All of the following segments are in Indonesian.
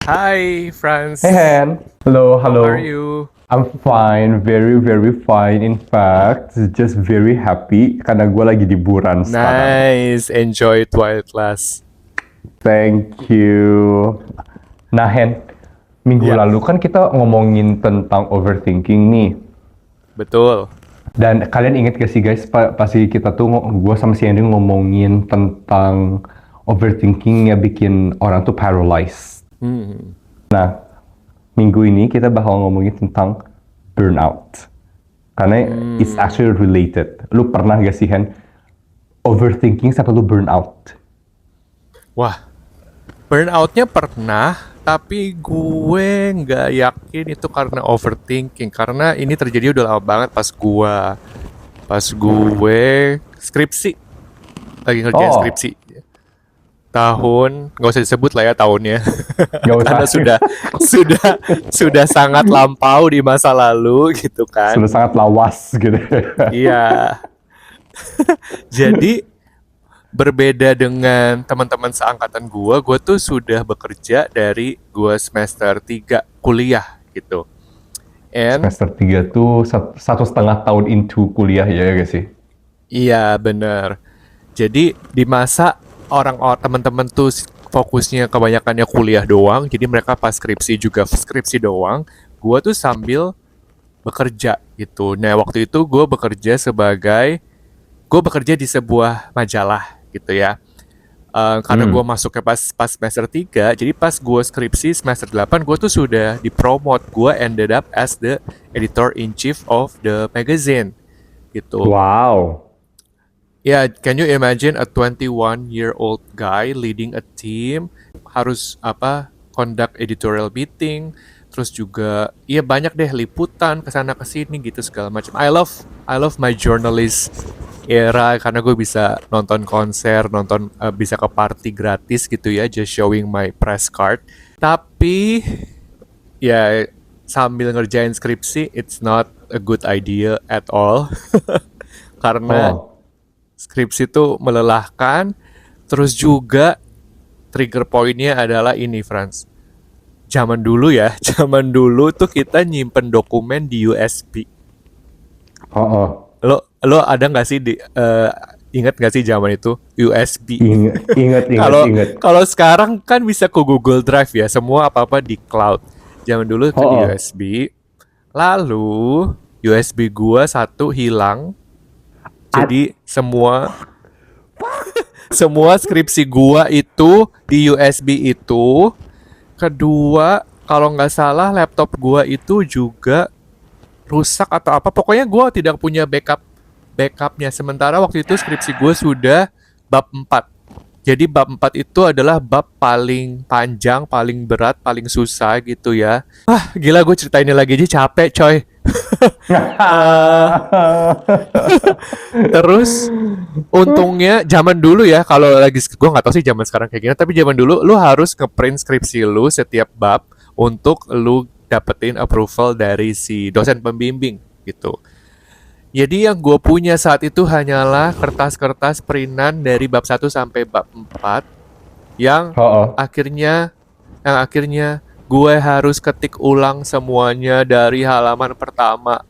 Hi, Hey Franz. Han, hello, How are hello. you? I'm fine, very very fine. In fact, just very happy karena gue lagi liburan sekarang. Nice. Enjoy it while it lasts. Thank you. Nah Han, minggu Ya, lalu kan kita ngomongin tentang overthinking nih. betul. Dan kalian inget gak sih guys, pasti kita tuh gue sama si Andy ngomongin tentang overthinking yang bikin orang tuh paralyzed. Hmm. Nah, minggu ini kita bakal ngomongin tentang burnout. Karena it's Hmm. actually related. Lu pernah gak sih, Han, overthinking sampai lu burnout? Wah, burnoutnya pernah, tapi gue nggak yakin itu karena overthinking. Karena ini terjadi udah lama banget pas gue skripsi, lagi ngerjain Oh, skripsi. Tahun nggak usah disebut lah ya tahunnya, gak usah. karena sudah sudah sangat lampau di masa lalu gitu kan. Sudah sangat lawas gitu. Iya, jadi berbeda dengan teman-teman seangkatan gua tuh sudah bekerja dari gua semester 3 kuliah gitu. And Semester 3 tuh 1,5 tahun into kuliah ya gak sih? iya bener. Jadi di masa orang-orang teman-teman tuh fokusnya kebanyakannya kuliah doang, jadi mereka pas skripsi juga skripsi doang. Gua tuh sambil bekerja gitu. Nah waktu itu gue bekerja di sebuah majalah gitu ya. Karena gue Hmm. masuknya pas semester 3, jadi pas gue skripsi semester 8 gue tuh sudah dipromot. Gue ended up as the editor in chief of the magazine gitu. Wow. Ya, can you imagine a 21-year-old guy leading a team, harus conduct editorial meeting, terus juga iya banyak deh liputan ke sana ke sini gitu segala macam. I love my journalist era karena gue bisa nonton konser, bisa ke party gratis gitu ya, just showing my press card. Tapi ya sambil ngerjain skripsi, it's not a good idea at all karena Oh, skripsi itu melelahkan. Terus juga trigger pointnya adalah ini, Franz. Zaman dulu ya, zaman dulu tuh kita nyimpen dokumen di USB. oh, oh. Lo ada nggak sih ingat nggak sih zaman itu USB? Ingat, ingat, ingat, Kalau ingat. kalau sekarang kan bisa ke Google Drive ya, semua apa-apa di cloud. Zaman dulu Oh, ke di oh. USB. Lalu USB gua satu hilang, At, jadi semua skripsi gua itu di USB itu. Kedua, kalau nggak salah laptop gua itu juga rusak atau apa. Pokoknya gua tidak punya backupnya. Sementara waktu itu skripsi gua sudah bab 4. Jadi bab 4 itu adalah bab paling panjang, paling berat, paling susah gitu ya. Ah, gila gue ceritainnya lagi aja capek coy. Eh, Terus untungnya zaman dulu ya, kalau lagi gue nggak tahu sih zaman sekarang kayak gini, tapi zaman dulu lu harus ngeprint skripsi lu setiap bab untuk lu dapetin approval dari si dosen pembimbing gitu. Jadi yang gue punya saat itu hanyalah kertas-kertas printan dari bab 1 sampai bab 4 yang oh, oh. akhirnya yang akhirnya gue harus ketik ulang semuanya dari halaman pertama.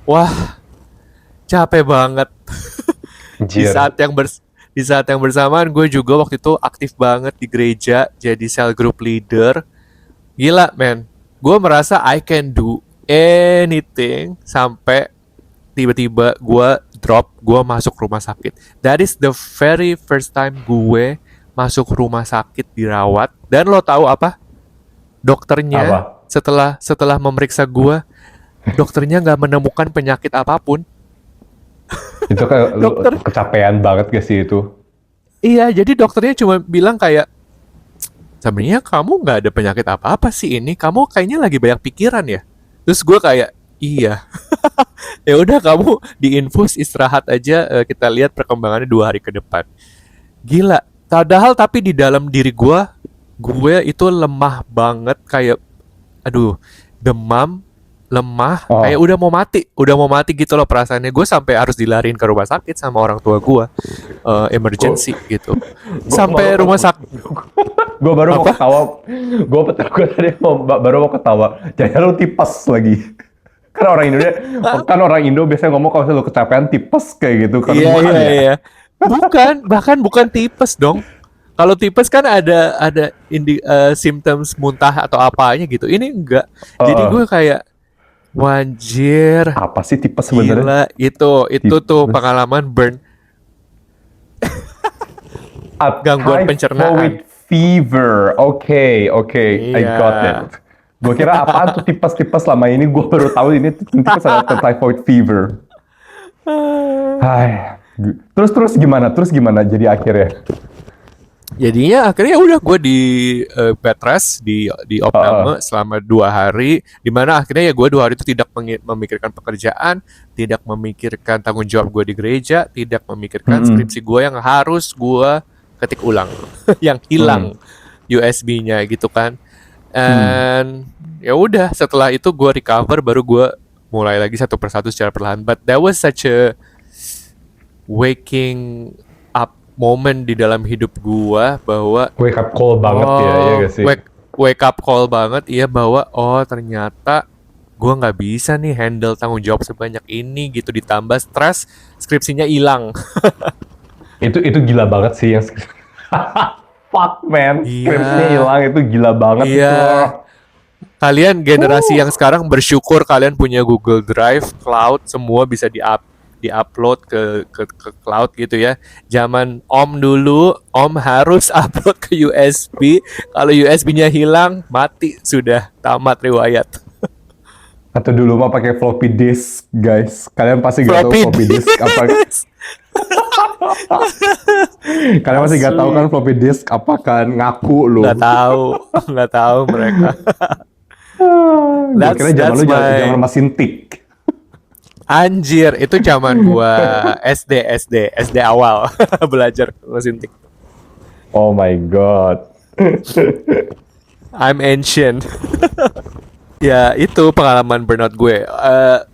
Wah, capek banget. di Anjir. saat yang bers di saat yang bersamaan gue juga waktu itu aktif banget di gereja jadi cell group leader. Gila man, gue merasa I can do anything sampai tiba-tiba gue masuk rumah sakit. That is the very first time gue masuk rumah sakit dirawat. Dan lo tahu apa? Dokternya Apa? setelah setelah memeriksa gue, dokternya nggak menemukan penyakit apapun. Itu kayak lu Dokter, kecapean banget gak sih itu? iya, jadi dokternya cuma bilang kayak, sebenarnya kamu nggak ada penyakit apa-apa sih ini. Kamu kayaknya lagi banyak pikiran ya. Terus gue kayak, iya. Ya udah kamu diinfus istirahat aja. Kita lihat perkembangannya 2 hari ke depan. Gila. Padahal tapi di dalam diri gue itu lemah banget kayak, aduh, demam, lemah, kayak Oh, udah mau mati gitu loh perasaannya. Gue sampai harus dilariin ke rumah sakit sama orang tua gue, gue emergency gitu. gue baru Sampai rumah sakit gue baru mau apa? ketawa. Gue tadi baru mau ketawa. Jangan lu tipes lagi. Kan orang Indonesia, kan orang Indo biasanya ngomong kalau misalnya lu kecapean tipes kayak gitu. Kalau Iya bukan iya ya? iya. Bahkan bukan tipes dong. Kalau tipes kan ada symptoms muntah atau apanya gitu. Ini enggak. Jadi Heeh. gue kayak wanjir, Apa sih tipes sebenarnya? gila itu tuh Tipes. pengalaman burn A gangguan pencernaan. typhoid fever. Oke, oke, I Iya. got it. Gue kira apaan tuh tipes-tipes selama ini. Gue baru tahu ini tipes adalah typhoid fever. Hai. Terus gimana? Terus gimana jadi akhirnya? Jadinya akhirnya udah gue di bed rest di Heeh. opname selama 2 hari, dimana akhirnya ya gue 2 hari itu tidak memikirkan pekerjaan, tidak memikirkan tanggung jawab gue di gereja, tidak memikirkan Mm-mm. skripsi gue yang harus gue ketik ulang, yang hilang Mm. USB-nya gitu kan. Hmm. And ya udah setelah itu gue recover, baru gue mulai lagi satu persatu secara perlahan. But that was such a waking up moment di dalam hidup gua bahwa Wake up call banget ya, ya oh gak sih? wake up call banget, iya, bahwa oh ternyata gua nggak bisa nih handle tanggung jawab sebanyak ini gitu, ditambah stres, skripsinya hilang. Itu gila banget sih yang fuck man, skripsinya Iya, hilang itu gila banget iya, itu. kalian generasi yang Uh. sekarang bersyukur kalian punya Google Drive, cloud, semua bisa di-upload ke cloud gitu ya. Zaman Om dulu, Om harus upload ke USB. Kalau USB-nya hilang, mati sudah, tamat riwayat. Atau dulu mah pakai floppy disk, guys. Kalian pasti gak tahu Floppy floppy disk apa. disk. Kalian pasti gak tahu kan Asli. floppy disk apa kan, ngaku lu. Nggak tahu, nggak tahu mereka. Gue kira zaman That's lu zaman my mesin tik. anjir. Itu zaman gua SD awal belajar mesin tik. Oh my god. I'm ancient. Ya itu pengalaman burnout gue.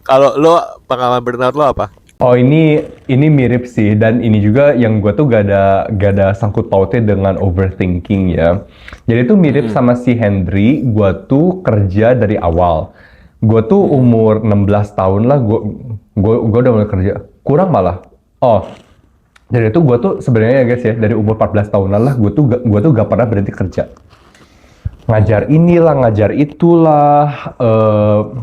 Kalau lo pengalaman burnout lo apa? Oh ini mirip sih, dan ini juga yang gue tuh gak ada sangkut pautnya dengan overthinking ya. Jadi tuh mirip Mm-mm. sama si Hendry, gue tuh kerja dari awal. Gue tuh Mm-mm. umur 16 tahun lah, gue udah mulai kerja. Kurang malah. Oh, jadi itu gue tuh sebenarnya ya guys ya, dari umur 14 tahunan lah, gue tuh gak pernah berhenti kerja. Ngajar inilah, ngajar itulah,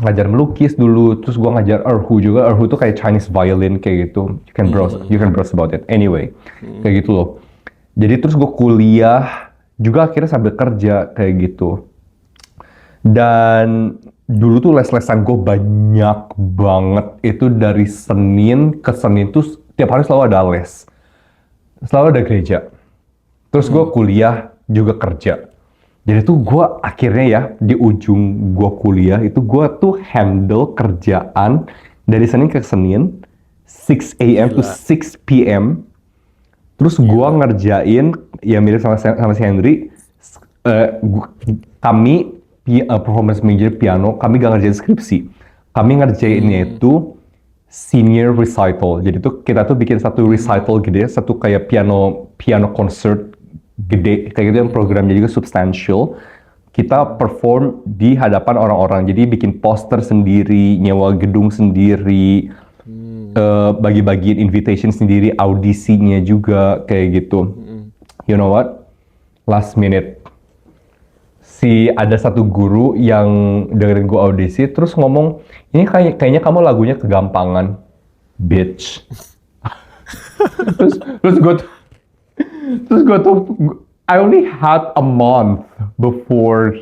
ngajar melukis dulu, terus gua ngajar erhu juga. Erhu tuh kayak Chinese violin kayak gitu. You can browse about it. Anyway, kayak gitu loh. Jadi terus gue kuliah juga akhirnya sambil kerja kayak gitu. Dan dulu tuh les-lesan gue banyak banget. Itu dari Senin ke Senin tuh tiap hari selalu ada les. Selalu ada gereja. Terus gue kuliah juga kerja. Jadi tuh gue akhirnya ya di ujung gue kuliah itu gue tuh handle kerjaan dari Senin ke Senin 6 a.m. to Gila, 6 p.m. Terus gue gila. ngerjain ya mirip sama si Henry. Kami performance major piano, kami gak ngerjain skripsi. Kami ngerjainnya Hmm. itu senior recital. Jadi tuh kita tuh bikin satu recital gede, satu kayak piano piano concert gede kayak gitu yang programnya juga substantial. Kita perform di hadapan orang-orang. Jadi bikin poster sendiri, nyewa gedung sendiri, Hmm. bagi-bagiin invitation sendiri, audisinya juga kayak gitu. Hmm. You know what? Last minute ada satu guru yang dengerin gue audisi terus ngomong, ini kayaknya kamu lagunya kegampangan, bitch. Terus gue tuh I only had a month before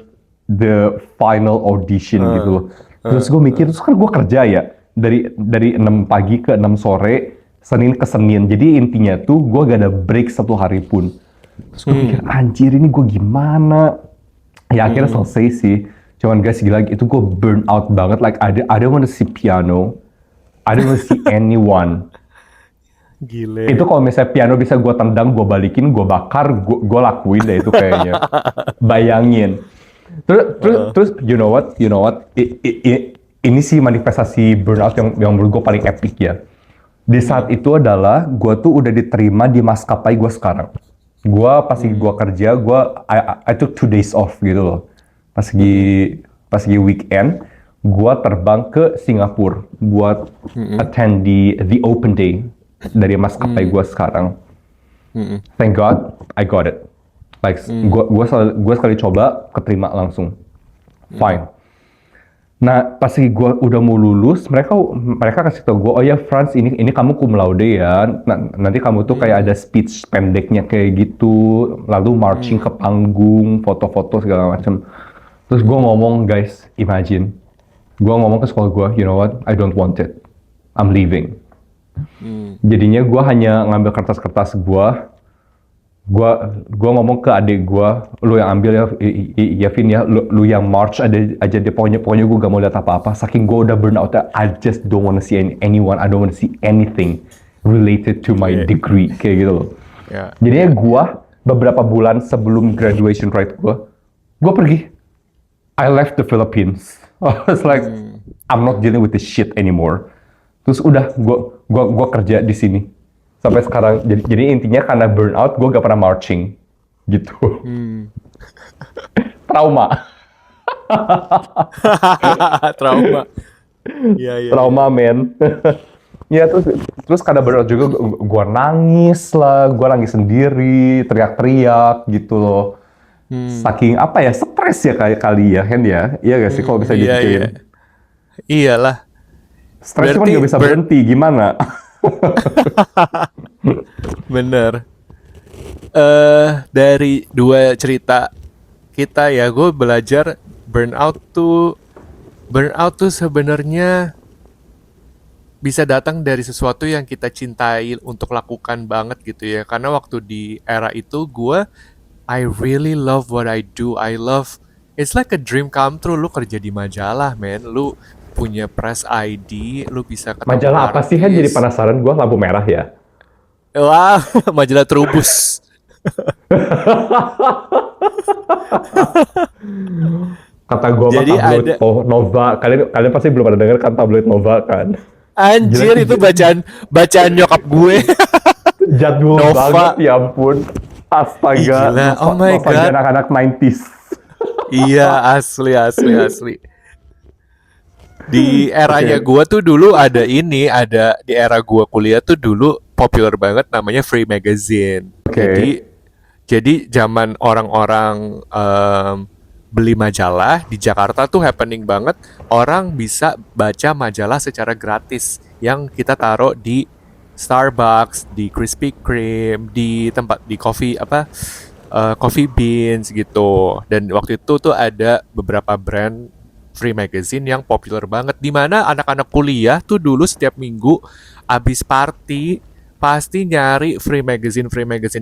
the final audition gitu loh. Terus gue mikir, terus kan gue kerja ya dari 6 pagi ke 6 sore, Senin ke Senin. Jadi intinya tuh gue gak ada break satu hari pun. Terus gue mikir, anjir ini gue gimana? Ya akhirnya selesai sih. Cuman guys gila, itu gue burn out banget. Like I don't want to see piano. I don't want to see anyone. Itu Gile. kalau misalnya piano bisa gue tendang, gue balikin, gue bakar, gue lakuin deh itu kayaknya. Bayangin. Terus, you know what? ini sih manifestasi burnout yang menurut gue paling epic ya. Di saat itu adalah gue tuh udah diterima di maskapai gue sekarang. Gue pas gue kerja, I took 2 days off gitu loh. Pas lagi weekend, gue terbang ke Singapura buat attend the open day dari maskapai gue sekarang. Thank God, I got it. Like, gue sekali coba, keterima langsung. Fine. Nah, pas gue udah mau lulus, mereka kasih tau gue, oh ya Franz, ini kamu cum laude ya. Nanti kamu tuh kayak ada speech pendeknya kayak gitu, lalu marching ke panggung, foto-foto segala macam. Terus gue ngomong, guys, imagine, gue ngomong ke sekolah gue, you know what, I don't want it, I'm leaving. Jadinya gue hanya ngambil kertas-kertas gue ngomong ke adik gue, lu yang ambil ya Vin ya, lu yang march aja deh, pokoknya gue gak mau lihat apa-apa, saking gue udah burn out, I just don't wanna see anyone, I don't wanna see anything related to my degree, kayak gitu loh. Jadinya gue, beberapa bulan sebelum graduation rite gue pergi, I left the Philippines. I was like, I'm not dealing with this shit anymore. Terus udah, gue kerja di sini sampai sekarang. Jadi intinya karena burnout, gue gak pernah marching, gitu. Trauma. Trauma. Iya. Trauma, men. Ya terus karena burnout juga, gue nangis lah, gue nangis sendiri, teriak-teriak gitu loh. Saking apa ya, stres ya kali ya kan ya, iya gak sih kalau bisa dipikirin. Iyalah. Stres cuma gak bisa berhenti, gimana? Bener. Dari dua cerita kita ya, gue belajar burnout tuh sebenarnya bisa datang dari sesuatu yang kita cintai untuk lakukan banget gitu ya. Karena waktu di era itu I really love what I do. It's like a dream come true. Lu kerja di majalah, man. Lu punya press ID, lu bisa ketemu Majalah apa sih, kan jadi penasaran gue, lampu merah ya? Wah, majalah Trubus. Kata gue mah tabloid Nova. Kalian pasti belum ada denger kan tabloid Nova kan? Anjir, itu bacaan nyokap gue. Jadul banget, ya ampun. Astaga. Gila, oh my god. Anak-anak 90s. Iya, asli. Di eranya gue tuh dulu ada di era gue kuliah tuh dulu populer banget namanya Free Magazine. Jadi zaman orang-orang beli majalah di Jakarta tuh happening banget, orang bisa baca majalah secara gratis yang kita taruh di Starbucks, di Krispy Kreme, di tempat di Coffee Beans gitu. Dan waktu itu tuh ada beberapa brand Free Magazine yang populer banget, di mana anak-anak kuliah tuh dulu setiap minggu abis party pasti nyari Free Magazine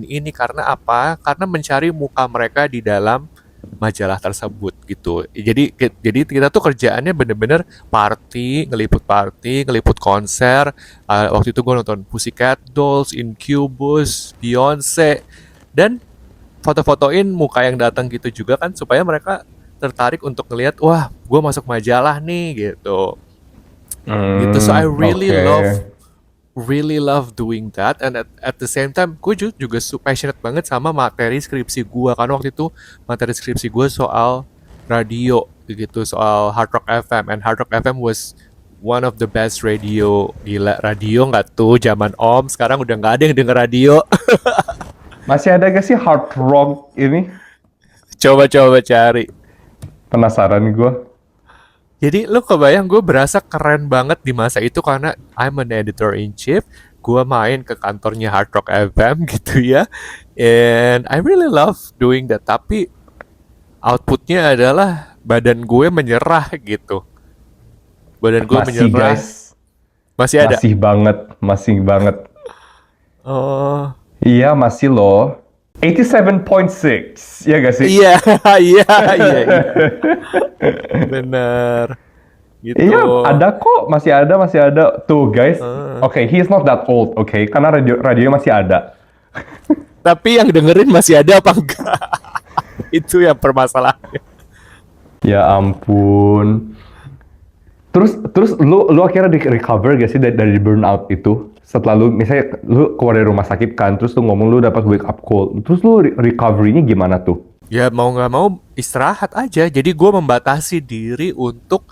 ini. Karena apa? Karena mencari muka mereka di dalam majalah tersebut gitu. Jadi kita tuh kerjaannya bener-bener ngeliput konser. Waktu itu gue nonton Pussycat Dolls, Incubus, Beyonce, dan foto-fotoin muka yang datang gitu juga kan, supaya mereka tertarik untuk ngelihat, wah, gue masuk majalah nih gitu. Gitu. So I really love doing that, and at the same time gue juga passionate banget sama materi skripsi gue, karena waktu itu materi skripsi gue soal radio gitu, soal Hard Rock FM, and Hard Rock FM was one of the best radio. Gila, radio nggak tuh zaman Om, sekarang udah nggak ada yang denger radio. Masih ada gak sih Hard Rock ini? Coba cari. Penasaran gue. Jadi lu kebayang, gue berasa keren banget di masa itu karena I'm an editor-in-chief. Gue main ke kantornya Hard Rock FM gitu ya. And I really love doing that. Tapi outputnya adalah badan gue menyerah gitu. Masih guys. Masih ada? Masih banget. Oh. Iya, masih loh. 87.6, ya gak sih? Iya. Benar. Gitu. Iya, ada kok, masih ada. Tuh guys, okay, he's not that old, okay? Karena radio masih ada. Tapi yang dengerin masih ada apa enggak? Itu yang permasalahannya. Ya ampun. Terus lu akhirnya recover gak sih dari burnout itu? Setelah lu misalnya lu keluar dari rumah sakit kan, terus lu ngomong lu dapat wake up call, terus lu recovery-nya gimana tuh? Ya mau nggak mau istirahat aja. Jadi gue membatasi diri untuk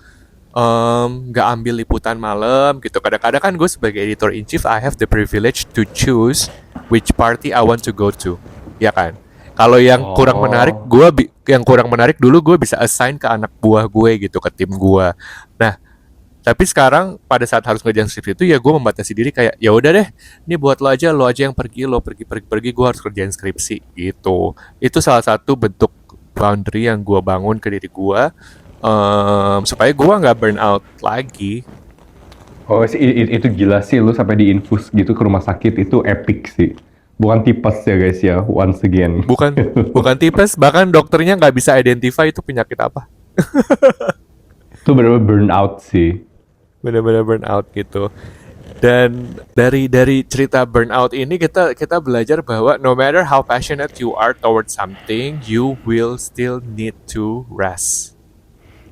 nggak ambil liputan malam gitu. Kadang-kadang kan gue sebagai editor in chief, I have the privilege to choose which party I want to go to, ya kan? Kalau yang kurang menarik, Oh, yang kurang menarik dulu gue bisa assign ke anak buah gue gitu, ke tim gue. Nah, tapi sekarang pada saat harus ngerjain skrip itu ya gue membatasi diri kayak ya udah deh, ini buat lo aja yang pergi, lo pergi, gue harus kerjain skripsi gitu. Itu salah satu bentuk boundary yang gue bangun ke diri gue, supaya gue nggak burn out lagi. oh sih itu gila sih lu sampai diinfus gitu ke rumah sakit itu epic sih. Bukan tipes ya guys ya, once again. Bukan bukan tipes, bahkan dokternya nggak bisa identify itu penyakit apa. Itu bener-bener burnout sih. Benar-benar burn out gitu. Dan dari cerita burnout ini kita belajar bahwa no matter how passionate you are towards something, you will still need to rest.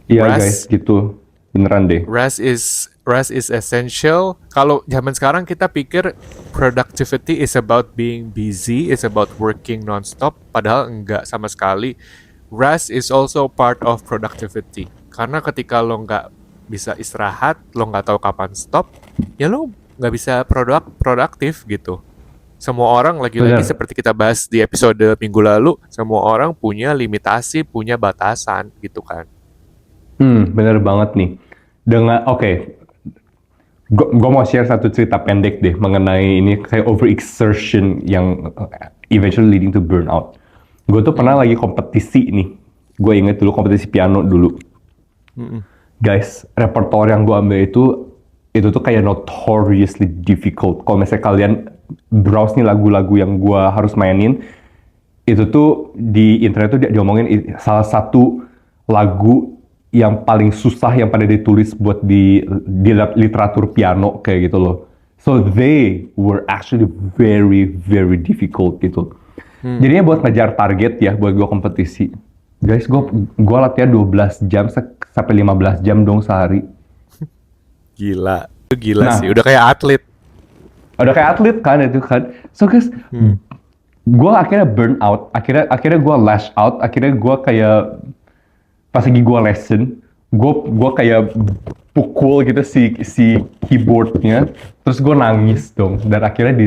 Iya guys, Rest gitu. Beneran deh. rest is essential. Kalau zaman sekarang kita pikir productivity is about being busy, is about working nonstop, padahal enggak sama sekali. Rest is also part of productivity. Karena ketika lo nggak bisa istirahat, lo nggak tahu kapan stop, ya lo nggak bisa produktif gitu. Semua orang lagi-lagi Bener. seperti kita bahas di episode minggu lalu, semua orang punya limitasi, punya batasan gitu kan. Bener banget nih. Oke, gue mau share satu cerita pendek deh mengenai ini kayak overexertion yang eventually leading to burnout. Gue tuh pernah lagi kompetisi nih. Gue inget dulu kompetisi piano dulu. Guys, repertoire yang gue ambil itu tuh kayak notoriously difficult. Kalau misalnya kalian browse nih lagu-lagu yang gue harus mainin, itu tuh di internet tuh dia diomongin salah satu lagu yang paling susah yang pada ditulis buat di literatur piano kayak gitu loh. So they were actually very very difficult gitu. Jadinya buat ngejar target ya buat gue kompetisi. Guys, gue latihan 12 jam sampai 15 jam dong sehari. Gila. Itu gila sih. Nah, Udah kayak atlet. udah kayak atlet kan itu kan. So guys, gue akhirnya burn out. Akhirnya gue lash out. Akhirnya gue kayak pas lagi gue lesson, gue kayak pukul gitu si keyboardnya, terus gue nangis dong, dan akhirnya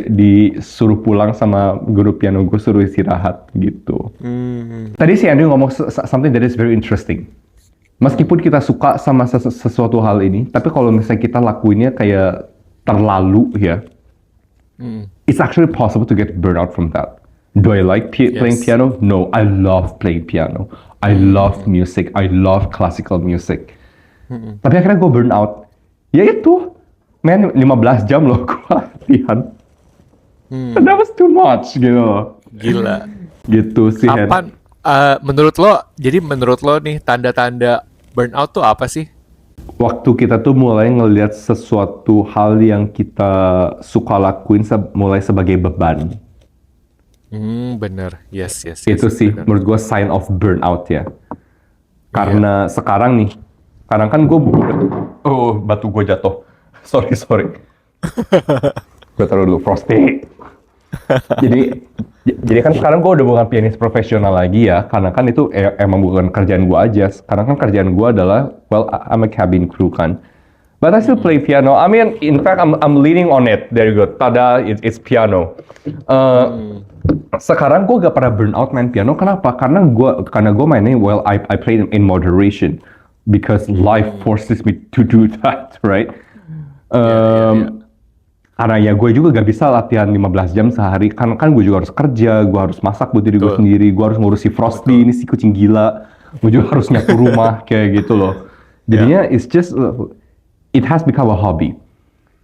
disuruh pulang sama guru piano gue, suruh istirahat gitu. Tadi si Andrew ngomong something that is very interesting. Meskipun kita suka sama sesuatu hal ini, tapi kalau misalnya kita lakuinnya kayak terlalu ya, it's actually possible to get burnout from that. Do I like playing Yes. piano? No, I love playing piano. I love music. I love classical music. Tapi akhirnya gue burn out. Ya itu, man 15 jam loh gue latihan. That was too much gitu loh. Gila. Gitu sih, Hen. Kapan menurut lo nih tanda-tanda burnout tuh apa sih? Waktu kita tuh mulai ngelihat sesuatu hal yang kita suka lakuin mulai sebagai beban. Bener. Yes, yes, Itu yes. sih Bener. menurut gue sign of burnout ya. Karena sekarang nih, sekarang kan gue oh batu gue jatuh. Sorry. Gue taruh dulu frosty. jadi kan sekarang gue udah bukan pianis profesional lagi ya, karena kan itu emang bukan kerjaan gue aja. Sekarang kan kerjaan gue adalah, well, I'm a cabin crew kan. But I still play piano. I mean, in fact, I'm leaning on it. There you go. Tada, it's piano. Sekarang gue gak pernah burn out main piano. Kenapa? Karena gue mainnya, well, I play in moderation because life forces me to do that, right? Karena ya gue juga gak bisa latihan 15 jam sehari. Kan gue juga harus kerja, gue harus masak buat diri gue Betul. sendiri, gue harus ngurus si Frosty, ini si kucing gila. Gue juga harus nyapu rumah, kayak gitu loh. Jadinya it's just, it has become a hobby.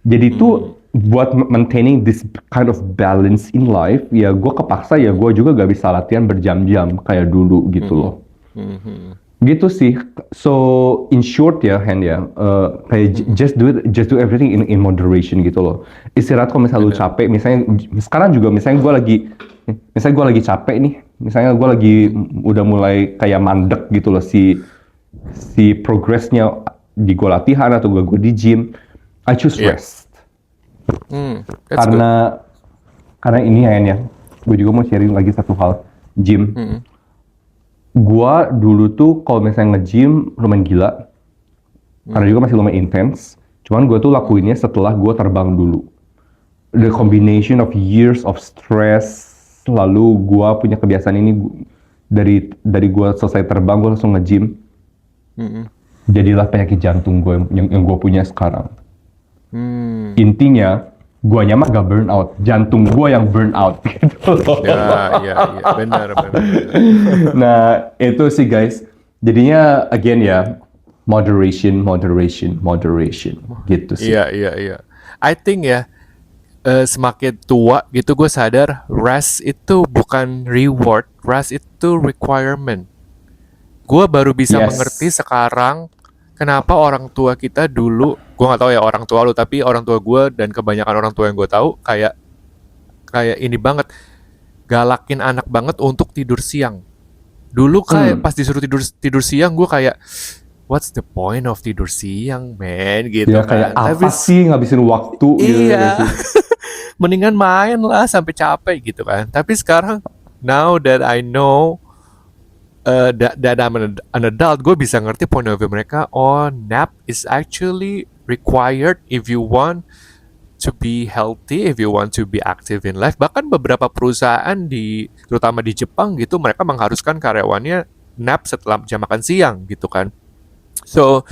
Jadi tuh buat maintaining this kind of balance in life, ya gue kepaksa ya gue juga gak bisa latihan berjam-jam kayak dulu gitu loh. Gitu sih. So in short ya, Hen ya, kayak just do everything in moderation gitu loh. Istirahat kalau misalnya lu capek, misalnya sekarang juga misalnya gue lagi capek nih, misalnya gue lagi udah mulai kayak mandek gitu loh si progresnya di gue latihan atau gue di gym, I choose Iya. rest. That's good. Karena ini ya, gue juga mau sharing lagi satu hal, gym. Gue dulu tuh kalau misalnya nge-gym lumayan gila, karena juga masih lumayan intens. Cuman gue tuh lakuinnya setelah gue terbang dulu. The combination of years of stress, lalu gue punya kebiasaan ini dari gue selesai terbang gue langsung nge-gym. Jadilah penyakit jantung gue yang gue punya sekarang. Intinya, guanya mah gak burn out, jantung gue yang burn out gitu loh. Ya, benar. Nah, itu sih guys. Jadinya again ya, moderation gitu sih. Iya. I think ya, semakin tua gitu gue sadar rest itu bukan reward, rest itu requirement. Gue baru bisa Yes. mengerti sekarang kenapa orang tua kita dulu, gue nggak tahu ya orang tua lu, tapi orang tua gue dan kebanyakan orang tua yang gue tahu kayak ini banget, galakin anak banget untuk tidur siang. Dulu kayak pas disuruh tidur siang gue kayak what's the point of tidur siang, man, gitu Ya kayak kan. apa sih ngabisin waktu gitu ya Iya. sih? Mendingan main lah sampai capek gitu kan. Tapi sekarang now that I know that I'm an adult, gue bisa ngerti point of view mereka. Oh, nap is actually required if you want to be healthy, if you want to be active in life. Bahkan beberapa perusahaan terutama di Jepang gitu, mereka mengharuskan karyawannya nap setelah jam makan siang gitu kan. So,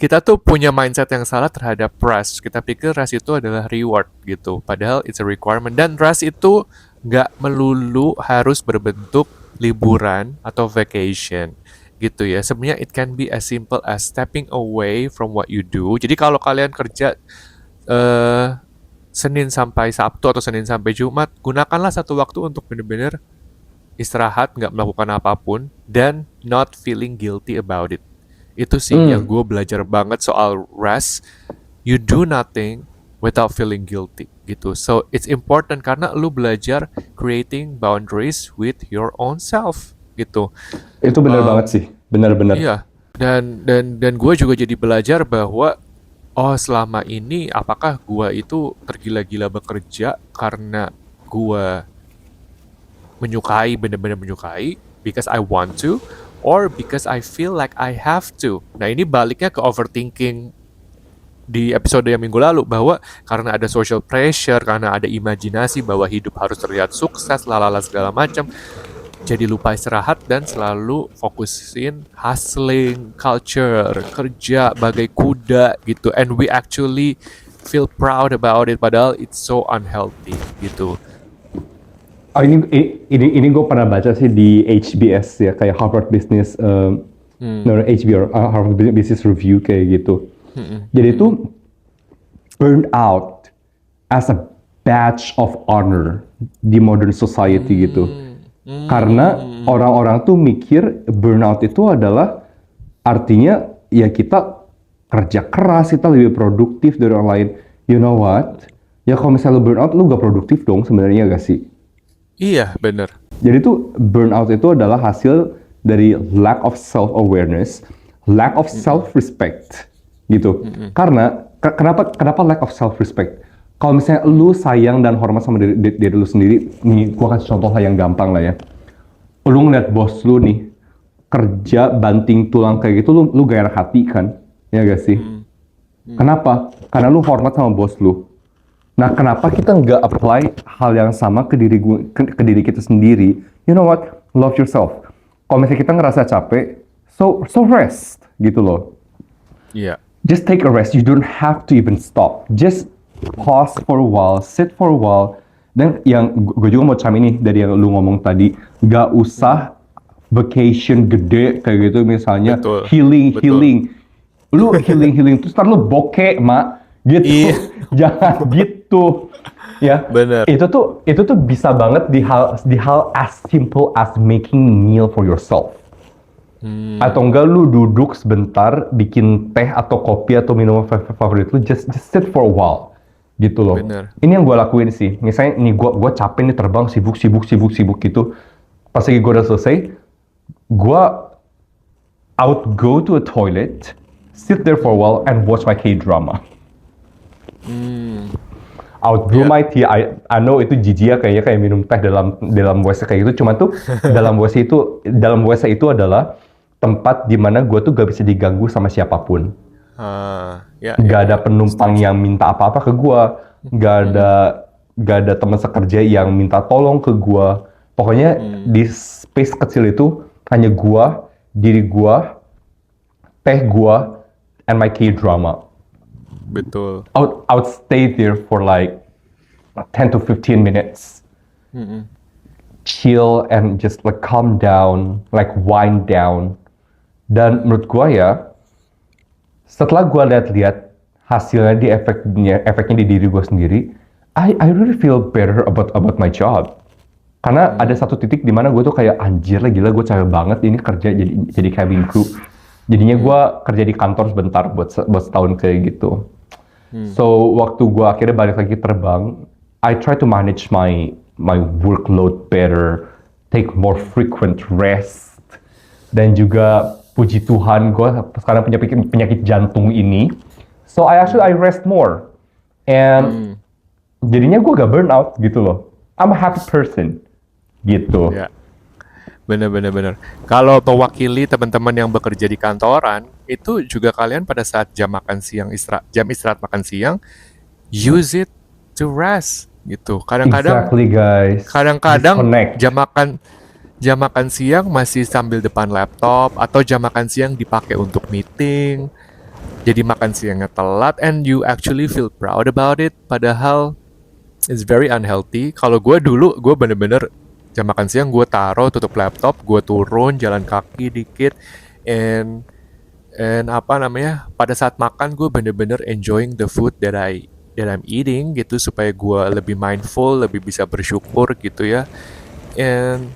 kita tuh punya mindset yang salah terhadap rest. Kita pikir rest itu adalah reward gitu. Padahal it's a requirement. Dan rest itu nggak melulu harus berbentuk liburan atau vacation gitu ya. Sebenarnya it can be as simple as stepping away from what you do. Jadi kalau kalian kerja Senin sampai Sabtu atau Senin sampai Jumat, gunakanlah satu waktu untuk benar-benar istirahat, nggak melakukan apapun, dan not feeling guilty about it. Itu sih yang gue belajar banget soal rest. You do nothing without feeling guilty gitu. So it's important karena lu belajar creating boundaries with your own self gitu. Itu benar banget sih, benar-benar. Iya. Dan gue juga jadi belajar bahwa selama ini apakah gue itu tergila-gila bekerja karena gue benar-benar menyukai because I want to, or because I feel like I have to. Nah ini baliknya ke overthinking di episode yang minggu lalu, bahwa karena ada social pressure, karena ada imajinasi bahwa hidup harus terlihat sukses, lalala segala macam, jadi lupa istirahat dan selalu fokusin hustling culture, kerja bagai kuda gitu, and we actually feel proud about it padahal it's so unhealthy gitu. Oh, ini gue pernah baca sih di HBS ya, kayak Harvard Business HBR, Harvard Business Review kayak gitu. Jadi itu burnout as a badge of honor di modern society gitu. Karena orang-orang tuh mikir burnout itu adalah artinya ya kita kerja keras, kita lebih produktif dari orang lain. You know what? Ya kalau misalnya lu burnout, lu gak produktif dong sebenarnya gak sih? Iya, bener. Jadi tuh burnout itu adalah hasil dari lack of self-awareness, lack of self-respect gitu. Karena kenapa lack of self-respect? Kalau misalnya lu sayang dan hormat sama diri lu sendiri, nih gua kasih contoh yang gampang lah ya. Lu ngeliat bos lu nih kerja banting tulang kayak gitu, lu gak enak hati kan? Ya gak sih? Kenapa? Karena lu hormat sama bos lu. Nah, kenapa kita nggak apply hal yang sama ke diri kita sendiri? You know what? Love yourself. Kalau misalnya kita ngerasa capek, so rest gitu loh. Iya. Just take a rest. You don't have to even stop. Just pause for a while, sit for a while. Dan yang gue juga mau cam ini dari yang lu ngomong tadi, nggak usah vacation gede kayak gitu misalnya. Betul. Healing. Lu healing terus ntar lu bokeh, mak. Gitu. Iya. Jangan gitu. Ya. Bener. Itu tuh bisa banget di hal as simple as making meal for yourself. Atau enggak lu duduk sebentar bikin teh atau kopi atau minuman favorit lu, just sit for a while. Gitu loh. Bener. Ini yang gue lakuin sih. Misalnya nih gue capek nih terbang sibuk gitu. Pas lagi gue udah selesai, gue go to a toilet, sit there for a while and watch my K-drama. I would brew Ya. my tea. I know itu jijik ya, kayaknya kayak minum teh dalam WC kayak gitu. Cuma tuh dalam WC itu adalah tempat di mana gue tuh gak bisa diganggu sama siapapun. Ya, Gak ada ya. penumpang Setuju. yang minta apa-apa ke gue. Gak ada teman sekerja yang minta tolong ke gue. Pokoknya di space kecil itu hanya gue, diri gue, teh gue, and my K-drama. Betul. I would stay there for like 10 to 15 minutes. Chill and just like calm down, like wind down. Dan menurut gua ya, setelah gua lihat-lihat hasilnya efeknya di diri gua sendiri, I really feel better about my job. Karena ada satu titik di mana gua tuh kayak anjir lah, gila, gua capek banget ini kerja jadi cabin crew. Jadinya gua kerja di kantor sebentar buat setahun kayak gitu. So waktu gua akhirnya balik lagi terbang, I try to manage my workload better, take more frequent rest, dan juga puji Tuhan gua sekarang punya penyakit jantung ini. So I rest more, and jadinya gua gak burn out gitu loh. I'm a happy person gitu. Ya. Bener. Kalau mewakili teman-teman yang bekerja di kantoran, itu juga kalian pada saat jam istirahat makan siang, use it to rest gitu. Kadang-kadang Exactly guys. Disconnect. jam makan siang masih sambil depan laptop atau jam makan siang dipakai untuk meeting. Jadi makan siangnya telat and you actually feel proud about it. Padahal it's very unhealthy. Kalau gue dulu, gue bener-bener jam makan siang gue taruh, tutup laptop, gue turun, jalan kaki dikit, and apa namanya, pada saat makan gue bener-bener enjoying the food that I'm eating gitu, supaya gue lebih mindful, lebih bisa bersyukur gitu ya. And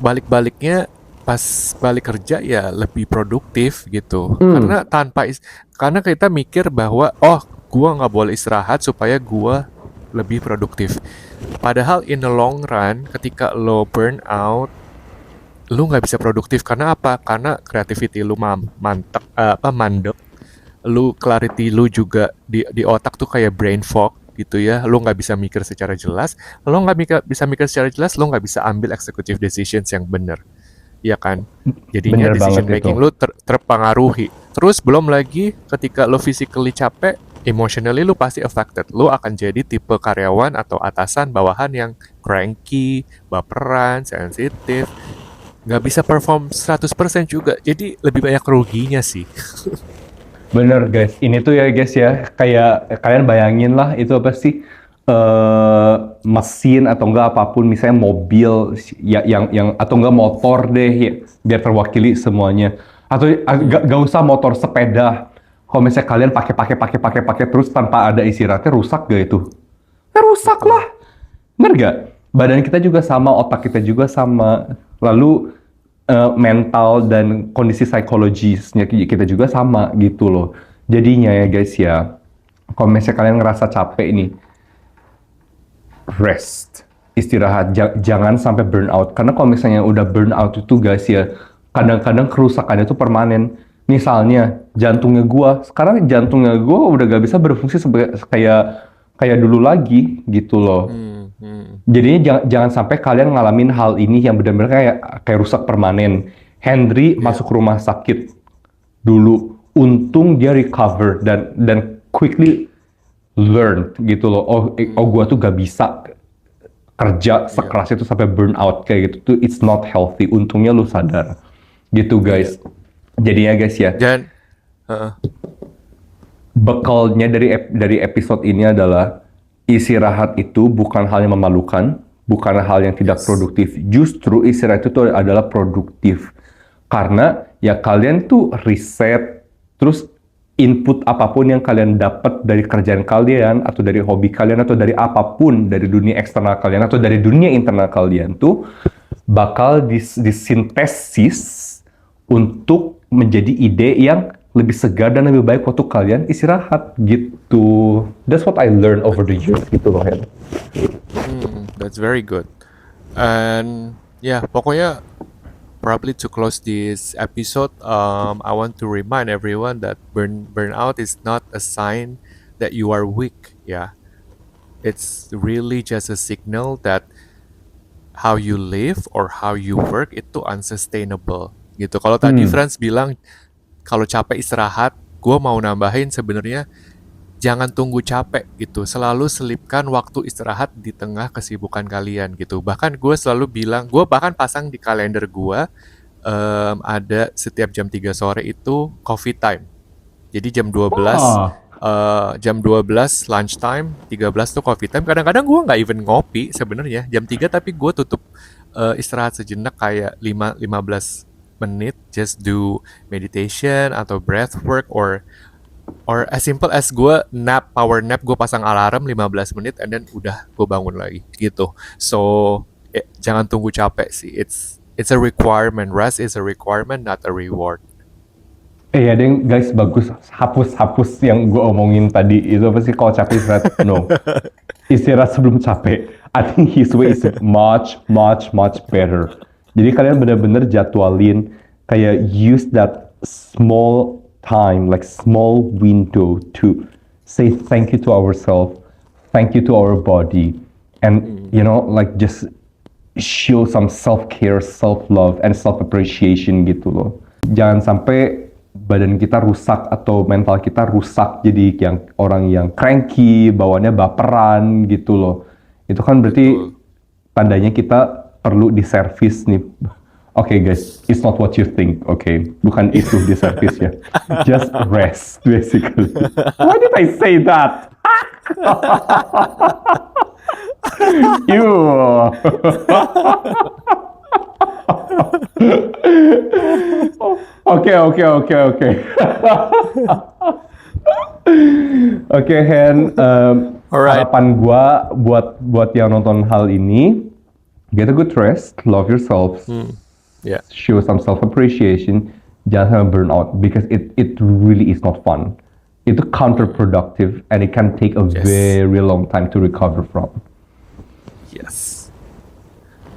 balik-baliknya pas balik kerja ya lebih produktif gitu. Karena kita mikir bahwa gue nggak boleh istirahat supaya gue lebih produktif. Padahal in the long run, ketika lo burn out, lo nggak bisa produktif. Karena apa? Karena creativity lo mandek. Lo clarity lo juga di otak tuh kayak brain fog gitu ya. Lo nggak bisa mikir secara jelas. Lo nggak bisa mikir secara jelas, lo nggak bisa ambil executive decisions yang benar. Iya kan? Jadinya Bener decision banget making itu. lo terpengaruhi. Terus belum lagi ketika lo physically capek, emotionally lu pasti affected. Lu akan jadi tipe karyawan atau atasan bawahan yang cranky, baperan, sensitif, nggak bisa perform 100% juga. Jadi lebih banyak ruginya sih. Bener guys, ini tuh ya guys ya, kayak kalian bayangin lah itu apa sih, mesin atau enggak apapun, misalnya mobil yang atau enggak motor deh ya, biar terwakili semuanya. Atau gak usah motor, sepeda. Kalau misalnya kalian pakai terus tanpa ada istirahatnya, rusak gak itu? Ya rusak lah. Bener gak? Badan kita juga sama, otak kita juga sama. Lalu mental dan kondisi psikologisnya kita juga sama gitu loh. Jadinya ya guys ya, kalau misalnya kalian ngerasa capek nih, rest, istirahat, jangan sampai burn out. Karena kalau misalnya udah burn out itu guys ya, kadang-kadang kerusakannya itu permanen. Misalnya sekarang jantungnya gua udah gak bisa berfungsi kayak dulu lagi gitu loh. Jadinya jangan sampai kalian ngalamin hal ini yang benar-benar kayak rusak permanen. Henry masuk rumah sakit dulu, untung dia recover dan quickly learn gitu loh. Gua tuh gak bisa kerja sekeras itu sampai burn out kayak gitu tuh, it's not healthy. Untungnya lu sadar gitu guys. Jadinya guys ya, Dan bekalnya dari episode ini adalah istirahat itu bukan hal yang memalukan, bukan hal yang tidak produktif. Justru istirahat itu adalah produktif. Karena ya kalian tuh riset, terus input apapun yang kalian dapat dari kerjaan kalian, atau dari hobi kalian, atau dari apapun, dari dunia eksternal kalian, atau dari dunia internal kalian tuh, bakal disintesis untuk menjadi ide yang lebih segar dan lebih baik waktu kalian istirahat gitu. That's what I learned over the years gitu loh, Hen. that's very good. And ya pokoknya probably to close this episode, I want to remind everyone that burnout is not a sign that you are weak. Yeah, it's really just a signal that how you live or how you work itu unsustainable gitu. Kalau tadi Hmm. Franz bilang kalau capek istirahat, gue mau nambahin sebenarnya jangan tunggu capek gitu. Selalu selipkan waktu istirahat di tengah kesibukan kalian gitu. Bahkan gue selalu bilang, gue bahkan pasang di kalender gue ada setiap jam 3 sore itu coffee time. Jadi Wah. jam 12 lunch time, 13 tuh coffee time. Kadang-kadang gue nggak even ngopi sebenarnya jam 3 tapi gue tutup istirahat sejenak kayak 5-15 menit just do meditation atau breath work or as simple as gue power nap, gue pasang alarm 15 menit and then udah gue bangun lagi gitu. So jangan tunggu capek sih. It's a requirement. Rest is a requirement, not a reward. Ya deng guys, bagus, hapus yang gue omongin tadi. Itu apa sih kalau capek istirahat? No. Istirahat sebelum capek. I think his way is much better. Jadi kalian benar-benar jadwalin, kayak use that small time, like small window to say thank you to ourselves, thank you to our body, and like just show some self-care, self-love, and self-appreciation gitu loh. Jangan sampai badan kita rusak atau mental kita rusak jadi yang orang yang cranky, bawaannya baperan gitu loh. Itu kan berarti Betul. tandanya kita perlu diservis nih. Oke guys, it's not what you think, okay? Bukan itu diservis ya. Just rest, basically. Why did I say that? Ew. Oke. Oke, Hen. Alright. Harapan gua buat yang nonton hal ini, get a good rest, love yourselves, Yeah. show some self appreciation, jangan sampai burn out because it really is not fun. Itu counterproductive and it can take a Yes. very long time to recover from. Yes.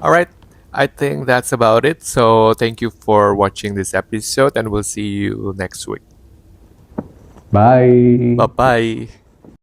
Alright. I think that's about it. So thank you for watching this episode and we'll see you next week. Bye. Bye bye.